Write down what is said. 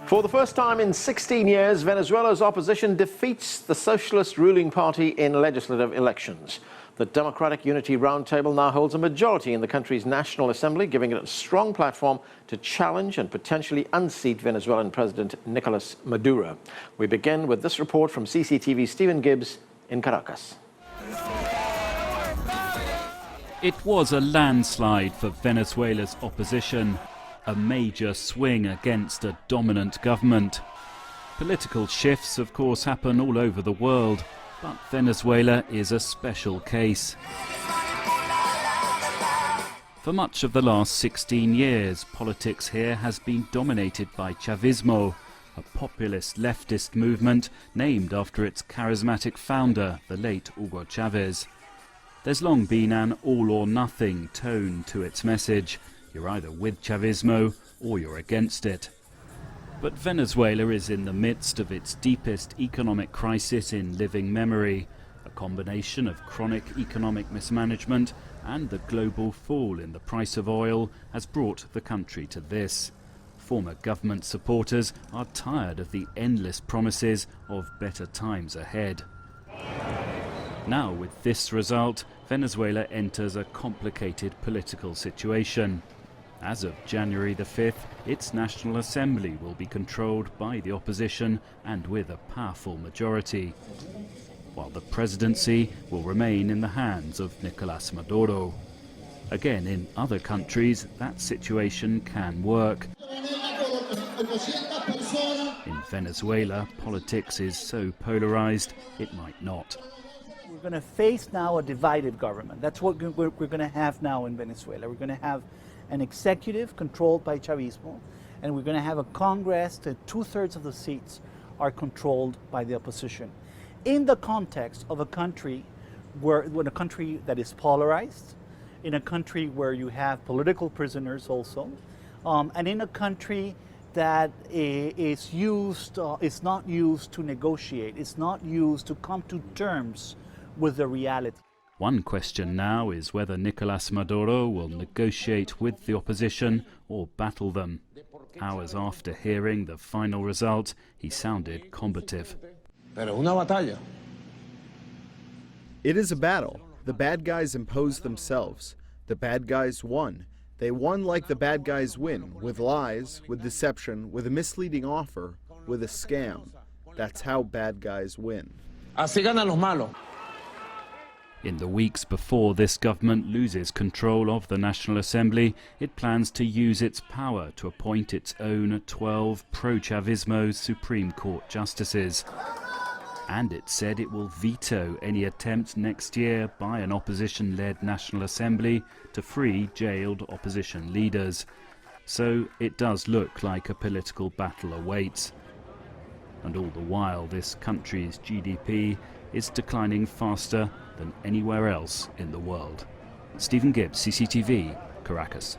For the first time in 16 years, Venezuela's opposition defeats the Socialist ruling party in legislative elections. The Democratic Unity Roundtable now holds a majority in the country's National Assembly, giving it a strong platform to challenge and potentially unseat Venezuelan President Nicolas Maduro. We begin with this report from CCTV's Stephen Gibbs in Caracas. It was a landslide for Venezuela's opposition. A major swing against a dominant government. Political shifts, of course, happen all over the world, but Venezuela is a special case. For much of the last 16 years, politics here has been dominated by Chavismo, a populist leftist movement named after its charismatic founder, the late Hugo Chavez. There's long been an all-or-nothing tone to its message. You're either with Chavismo or you're against it. But Venezuela is in the midst of its deepest economic crisis in living memory. A combination of chronic economic mismanagement and the global fall in the price of oil has brought the country to this. Former government supporters are tired of the endless promises of better times ahead. Now, with this result, Venezuela enters a complicated political situation. As of January the 5th, its National Assembly will be controlled by the opposition and with a powerful majority, while the presidency will remain in the hands of Nicolas Maduro. Again, in other countries, that situation can work. In Venezuela, politics is so polarized, it might not. We're going to face now a divided government. That's what we're going to have now in Venezuela. We're going to have an executive controlled by Chavismo, and we're going to have a Congress that 2/3 of the seats are controlled by the opposition. In the context of a country a country that is polarized, in a country where you have political prisoners also, and in a country that is not used to negotiate, it's not used to come to terms with the reality. One question now is whether Nicolas Maduro will negotiate with the opposition or battle them. Hours after hearing the final result, he sounded combative. It is a battle. The bad guys imposed themselves. The bad guys won. They won like the bad guys win, with lies, with deception, with a misleading offer, with a scam. That's how bad guys win. Así ganan los malos. In the weeks before this government loses control of the National Assembly, it plans to use its power to appoint its own 12 pro-Chavismo Supreme Court justices. And it said it will veto any attempt next year by an opposition-led National Assembly to free jailed opposition leaders. So it does look like a political battle awaits. And all the while, this country's GDP is declining faster than anywhere else in the world. Stephen Gibbs, CCTV, Caracas.